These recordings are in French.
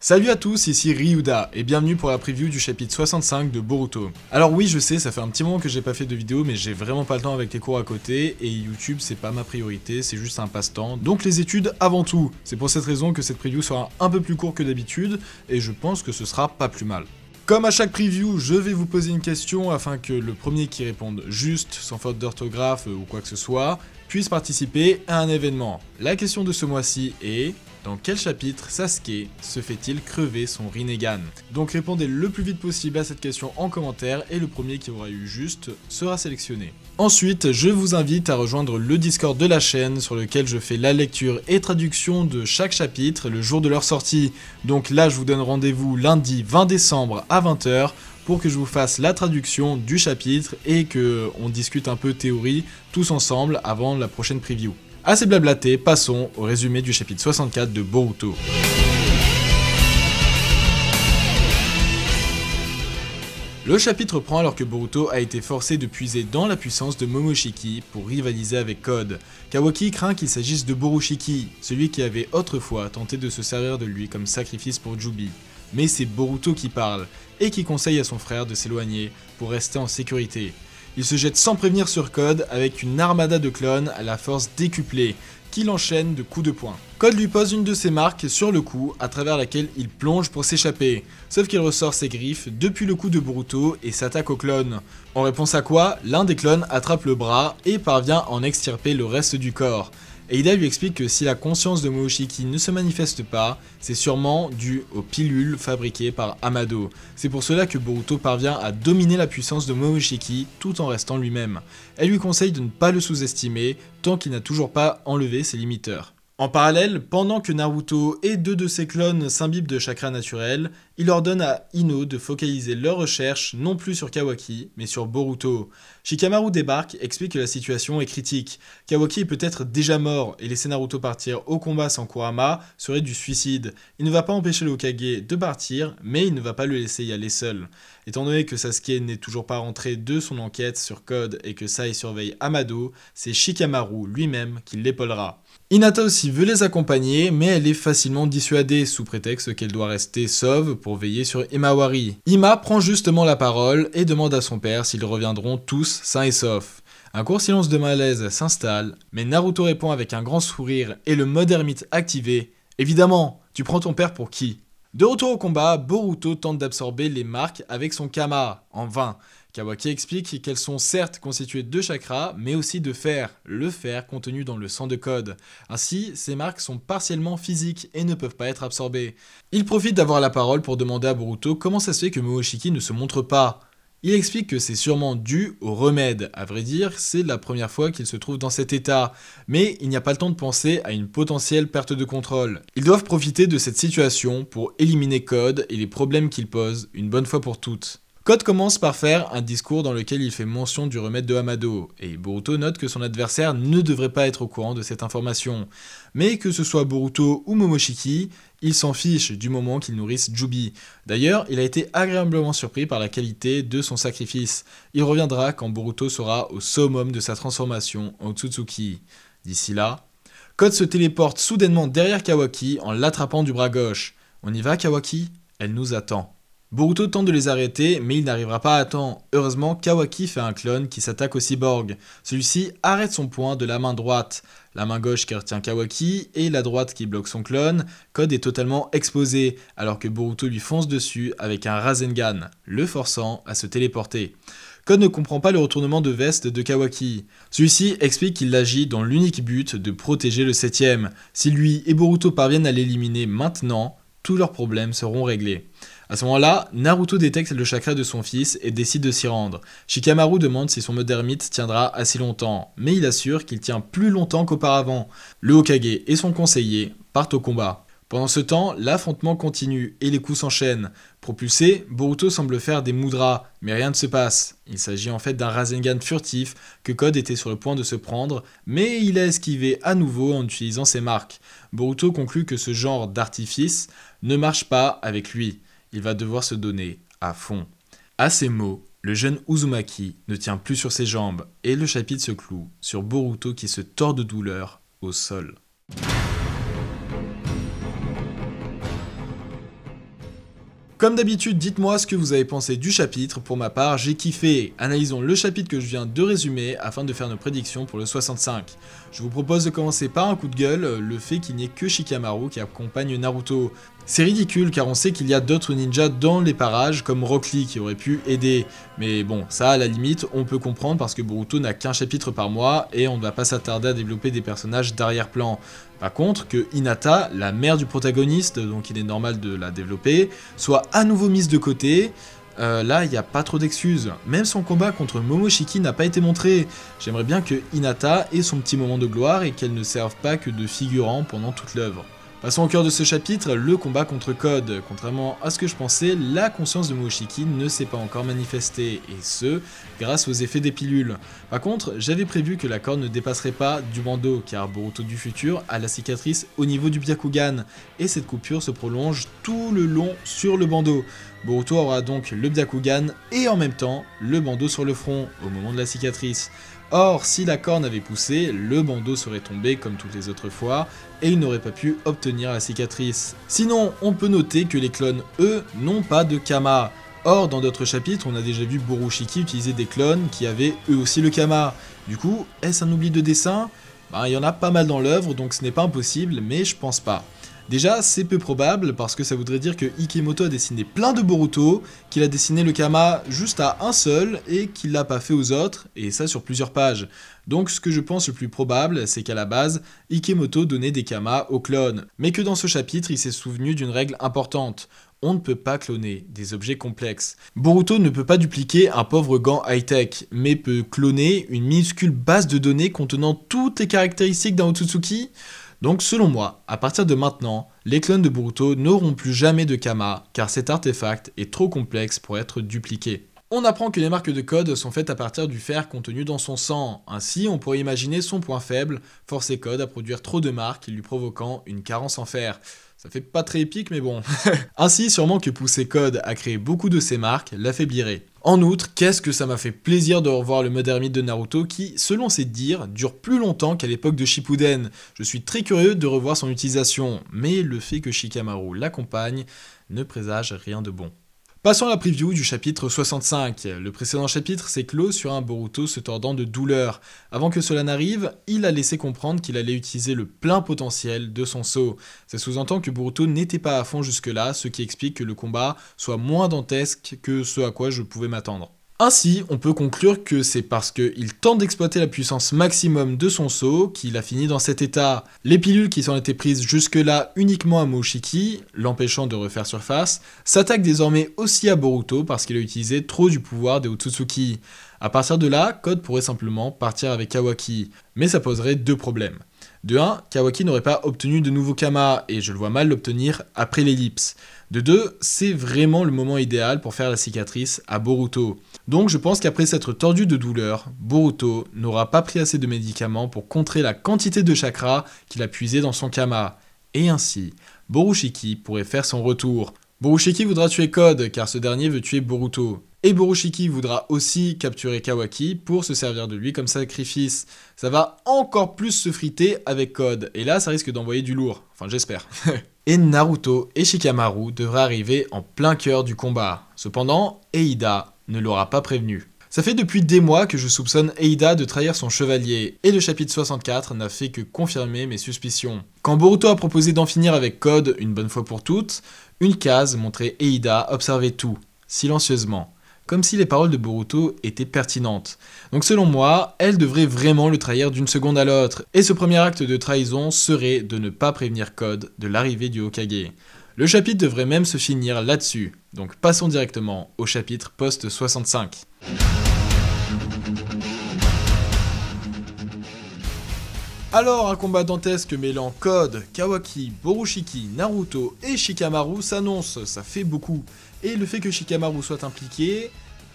Salut à tous, ici Ryuda, et bienvenue pour la preview du chapitre 65 de Boruto. Alors oui, je sais, ça fait un petit moment que j'ai pas fait de vidéo, mais j'ai vraiment pas le temps avec les cours à côté, et YouTube c'est pas ma priorité, c'est juste un passe-temps, donc les études avant tout. C'est pour cette raison que cette preview sera un peu plus courte que d'habitude, et je pense que ce sera pas plus mal. Comme à chaque preview, je vais vous poser une question afin que le premier qui réponde juste, sans faute d'orthographe ou quoi que ce soit, puisse participer à un événement. La question de ce mois-ci est... Dans quel chapitre Sasuke se fait-il crever son Rinnegan? Donc répondez le plus vite possible à cette question en commentaire et le premier qui aura eu juste sera sélectionné. Ensuite, je vous invite à rejoindre le Discord de la chaîne sur lequel je fais la lecture et traduction de chaque chapitre le jour de leur sortie. Donc là, je vous donne rendez-vous lundi 20 décembre à 20 h pour que je vous fasse la traduction du chapitre et que on discute un peu théorie tous ensemble avant la prochaine preview. Assez blablaté, passons au résumé du chapitre 64 de Boruto. Le chapitre reprend alors que Boruto a été forcé de puiser dans la puissance de Momoshiki pour rivaliser avec Code. Kawaki craint qu'il s'agisse de Borushiki, celui qui avait autrefois tenté de se servir de lui comme sacrifice pour Jubi. Mais c'est Boruto qui parle, et qui conseille à son frère de s'éloigner pour rester en sécurité. Il se jette sans prévenir sur Code avec une armada de clones à la force décuplée, qu'il enchaîne de coups de poing. Code lui pose une de ses marques sur le cou, à travers laquelle il plonge pour s'échapper, sauf qu'il ressort ses griffes depuis le cou de Boruto et s'attaque aux clones. En réponse à quoi, l'un des clones attrape le bras et parvient à en extirper le reste du corps. Et Ida lui explique que si la conscience de Momoshiki ne se manifeste pas, c'est sûrement dû aux pilules fabriquées par Amado. C'est pour cela que Boruto parvient à dominer la puissance de Momoshiki tout en restant lui-même. Elle lui conseille de ne pas le sous-estimer tant qu'il n'a toujours pas enlevé ses limiteurs. En parallèle, pendant que Naruto et deux de ses clones s'imbibent de chakra naturel, il ordonne à Ino de focaliser leurs recherches non plus sur Kawaki, mais sur Boruto. Shikamaru débarque et explique que la situation est critique. Kawaki est peut-être déjà mort et laisser Naruto partir au combat sans Kurama serait du suicide. Il ne va pas empêcher le Hokage de partir, mais il ne va pas le laisser y aller seul. Étant donné que Sasuke n'est toujours pas rentré de son enquête sur Code et que Sai surveille Amado, c'est Shikamaru lui-même qui l'épaulera. Hinata aussi veut les accompagner, mais elle est facilement dissuadée sous prétexte qu'elle doit rester sauve pour veiller sur Imawari. Ima prend justement la parole et demande à son père s'ils reviendront tous sains et saufs. Un court silence de malaise s'installe, mais Naruto répond avec un grand sourire et le mode ermite activé. Évidemment, tu prends ton père pour qui? De retour au combat, Boruto tente d'absorber les marques avec son Kama, en vain. Kawaki explique qu'elles sont certes constituées de chakras, mais aussi de fer, le fer contenu dans le sang de Code. Ainsi, ces marques sont partiellement physiques et ne peuvent pas être absorbées. Il profite d'avoir la parole pour demander à Boruto comment ça se fait que Momoshiki ne se montre pas. Il explique que c'est sûrement dû au remède, à vrai dire, c'est la première fois qu'il se trouve dans cet état, mais il n'y a pas le temps de penser à une potentielle perte de contrôle. Ils doivent profiter de cette situation pour éliminer Code et les problèmes qu'il pose une bonne fois pour toutes. Code commence par faire un discours dans lequel il fait mention du remède de Amado, et Boruto note que son adversaire ne devrait pas être au courant de cette information. Mais que ce soit Boruto ou Momoshiki, il s'en fiche du moment qu'ils nourrissent Jubi. D'ailleurs, il a été agréablement surpris par la qualité de son sacrifice. Il reviendra quand Boruto sera au summum de sa transformation en Otsutsuki. D'ici là, Code se téléporte soudainement derrière Kawaki en l'attrapant du bras gauche. On y va Kawaki? Elle nous attend. Boruto tente de les arrêter, mais il n'arrivera pas à temps. Heureusement, Kawaki fait un clone qui s'attaque au cyborg. Celui-ci arrête son poing de la main droite. La main gauche qui retient Kawaki et la droite qui bloque son clone. Code est totalement exposé, alors que Boruto lui fonce dessus avec un Rasengan, le forçant à se téléporter. Code ne comprend pas le retournement de veste de Kawaki. Celui-ci explique qu'il agit dans l'unique but de protéger le 7ème. Si lui et Boruto parviennent à l'éliminer maintenant, tous leurs problèmes seront réglés. À ce moment-là, Naruto détecte le chakra de son fils et décide de s'y rendre. Shikamaru demande si son mode ermite tiendra assez longtemps, mais il assure qu'il tient plus longtemps qu'auparavant. Le Hokage et son conseiller partent au combat. Pendant ce temps, l'affrontement continue et les coups s'enchaînent. Propulsé, Boruto semble faire des mudras, mais rien ne se passe. Il s'agit en fait d'un Rasengan furtif que Code était sur le point de se prendre, mais il a esquivé à nouveau en utilisant ses marques. Boruto conclut que ce genre d'artifice ne marche pas avec lui. Il va devoir se donner à fond. À ces mots, le jeune Uzumaki ne tient plus sur ses jambes et le chapitre se cloue sur Boruto qui se tord de douleur au sol. Comme d'habitude, dites-moi ce que vous avez pensé du chapitre. Pour ma part, j'ai kiffé. Analysons le chapitre que je viens de résumer afin de faire nos prédictions pour le 65. Je vous propose de commencer par un coup de gueule, le fait qu'il n'y ait que Shikamaru qui accompagne Naruto. C'est ridicule car on sait qu'il y a d'autres ninjas dans les parages comme Rock Lee qui aurait pu aider. Mais bon, ça à la limite, on peut comprendre parce que Boruto n'a qu'un chapitre par mois et on ne va pas s'attarder à développer des personnages d'arrière-plan. Par contre, que Hinata, la mère du protagoniste, donc il est normal de la développer, soit à nouveau mise de côté, là il n'y a pas trop d'excuses. Même son combat contre Momoshiki n'a pas été montré. J'aimerais bien que Hinata ait son petit moment de gloire et qu'elle ne serve pas que de figurant pendant toute l'œuvre. Passons au cœur de ce chapitre, le combat contre Code. Contrairement à ce que je pensais, la conscience de Momoshiki ne s'est pas encore manifestée, et ce, grâce aux effets des pilules. Par contre, j'avais prévu que la corde ne dépasserait pas du bandeau, car Boruto du futur a la cicatrice au niveau du Byakugan, et cette coupure se prolonge tout le long sur le bandeau. Boruto aura donc le Byakugan et en même temps le bandeau sur le front, au moment de la cicatrice. Or, si la corne avait poussé, le bandeau serait tombé comme toutes les autres fois, et il n'aurait pas pu obtenir la cicatrice. Sinon, on peut noter que les clones, eux, n'ont pas de Kama. Or, dans d'autres chapitres, on a déjà vu Borushiki utiliser des clones qui avaient eux aussi le Kama. Du coup, est-ce un oubli de dessin ? Il y en a pas mal dans l'œuvre, donc ce n'est pas impossible, mais je pense pas. Déjà, c'est peu probable parce que ça voudrait dire que Ikemoto a dessiné plein de Boruto, qu'il a dessiné le Kama juste à un seul et qu'il l'a pas fait aux autres, et ça sur plusieurs pages. Donc ce que je pense le plus probable, c'est qu'à la base, Ikemoto donnait des Kama aux clones, mais que dans ce chapitre, il s'est souvenu d'une règle importante. On ne peut pas cloner des objets complexes. Boruto ne peut pas dupliquer un pauvre gant high-tech, mais peut cloner une minuscule base de données contenant toutes les caractéristiques d'un Otsutsuki. Donc selon moi, à partir de maintenant, les clones de Boruto n'auront plus jamais de Kama, car cet artefact est trop complexe pour être dupliqué. On apprend que les marques de code sont faites à partir du fer contenu dans son sang, ainsi on pourrait imaginer son point faible, forcer Code à produire trop de marques lui provoquant une carence en fer. Ça fait pas très épique mais bon. Ainsi sûrement que pousser Code à créer beaucoup de ces marques l'affaiblirait. En outre, qu'est-ce que ça m'a fait plaisir de revoir le mode ermite de Naruto qui, selon ses dires, dure plus longtemps qu'à l'époque de Shippuden. Je suis très curieux de revoir son utilisation, mais le fait que Shikamaru l'accompagne ne présage rien de bon. Passons à la preview du chapitre 65. Le précédent chapitre s'est clos sur un Boruto se tordant de douleur. Avant que cela n'arrive, il a laissé comprendre qu'il allait utiliser le plein potentiel de son saut. Ça sous-entend que Boruto n'était pas à fond jusque-là, ce qui explique que le combat soit moins dantesque que ce à quoi je pouvais m'attendre. Ainsi, on peut conclure que c'est parce qu'il tente d'exploiter la puissance maximum de son saut qu'il a fini dans cet état. Les pilules qui s'en étaient prises jusque-là uniquement à Momoshiki, l'empêchant de refaire surface, s'attaquent désormais aussi à Boruto parce qu'il a utilisé trop du pouvoir des Otsutsuki. A partir de là, Code pourrait simplement partir avec Kawaki, mais ça poserait deux problèmes. De 1, Kawaki n'aurait pas obtenu de nouveau Kama, et je le vois mal l'obtenir après l'ellipse. De 2, c'est vraiment le moment idéal pour faire la cicatrice à Boruto. Donc je pense qu'après s'être tordu de douleur, Boruto n'aura pas pris assez de médicaments pour contrer la quantité de chakra qu'il a puisé dans son Kama. Et ainsi, Borushiki pourrait faire son retour. Borushiki voudra tuer Code, car ce dernier veut tuer Boruto. Et Borushiki voudra aussi capturer Kawaki pour se servir de lui comme sacrifice. Ça va encore plus se friter avec Code, et là ça risque d'envoyer du lourd, enfin j'espère. Et Naruto et Shikamaru devraient arriver en plein cœur du combat. Cependant, Eida ne l'aura pas prévenu. Ça fait depuis des mois que je soupçonne Eida de trahir son chevalier, et le chapitre 64 n'a fait que confirmer mes suspicions. Quand Boruto a proposé d'en finir avec Code une bonne fois pour toutes, une case montrait Eida observer tout, silencieusement. Comme si les paroles de Boruto étaient pertinentes. Donc selon moi, elle devrait vraiment le trahir d'une seconde à l'autre, et ce premier acte de trahison serait de ne pas prévenir Code de l'arrivée du Hokage. Le chapitre devrait même se finir là-dessus, donc passons directement au chapitre post-65. Alors, un combat dantesque mêlant Code, Kawaki, Borushiki, Naruto et Shikamaru s'annonce, ça fait beaucoup. Et le fait que Shikamaru soit impliqué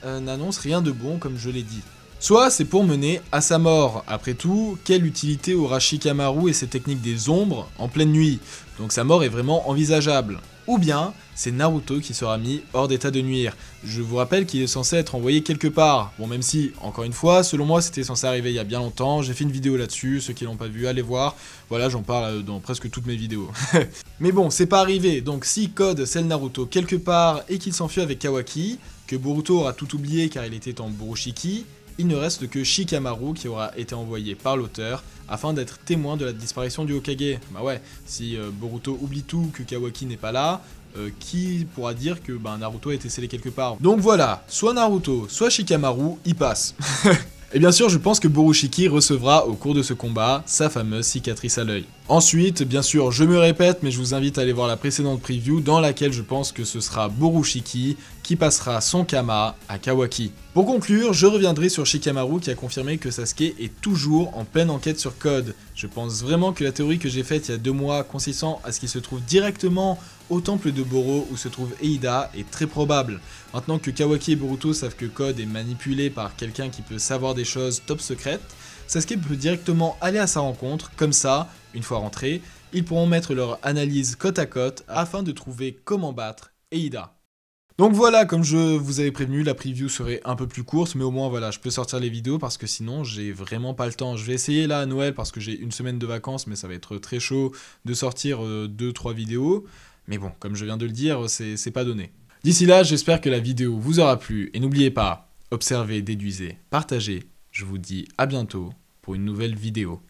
n'annonce rien de bon comme je l'ai dit. soit c'est pour mener à sa mort. Après tout, quelle utilité aura Shikamaru et ses techniques des ombres en pleine nuit? Donc sa mort est vraiment envisageable. Ou bien, c'est Naruto qui sera mis hors d'état de nuire. Je vous rappelle qu'il est censé être envoyé quelque part. Bon, même si, encore une fois, selon moi, c'était censé arriver il y a bien longtemps. J'ai fait une vidéo là-dessus, ceux qui l'ont pas vu, allez voir. Voilà, j'en parle dans presque toutes mes vidéos. Mais bon, c'est pas arrivé. Donc si Code scelle Naruto quelque part et qu'il s'enfuit avec Kawaki, que Boruto aura tout oublié car il était en Borushiki, il ne reste que Shikamaru qui aura été envoyé par l'auteur afin d'être témoin de la disparition du Hokage. Bah ouais, si Boruto oublie tout, que Kawaki n'est pas là, qui pourra dire que Naruto a été scellé quelque part? Donc voilà, soit Naruto, soit Shikamaru, y passe. Et bien sûr, je pense que Borushiki recevra au cours de ce combat sa fameuse cicatrice à l'œil. Ensuite, bien sûr, je me répète, mais je vous invite à aller voir la précédente preview dans laquelle je pense que ce sera Borushiki qui passera son Kama à Kawaki. Pour conclure, je reviendrai sur Shikamaru qui a confirmé que Sasuke est toujours en pleine enquête sur Code. Je pense vraiment que la théorie que j'ai faite il y a 2 mois consistant à ce qu'il se trouve directement au temple de Boro où se trouve Eida est très probable. Maintenant que Kawaki et Boruto savent que Code est manipulé par quelqu'un qui peut savoir des choses top secrètes, Sasuke peut directement aller à sa rencontre, comme ça, une fois rentrés, ils pourront mettre leur analyse côte à côte afin de trouver comment battre Eida. Donc voilà, comme je vous avais prévenu, la preview serait un peu plus courte, mais au moins voilà, je peux sortir les vidéos parce que sinon j'ai vraiment pas le temps. Je vais essayer là à Noël parce que j'ai une semaine de vacances, mais ça va être très chaud de sortir 2-3 vidéos. Mais bon, comme je viens de le dire, c'est pas donné. D'ici là, j'espère que la vidéo vous aura plu et n'oubliez pas, observez, déduisez, partagez. Je vous dis à bientôt pour une nouvelle vidéo.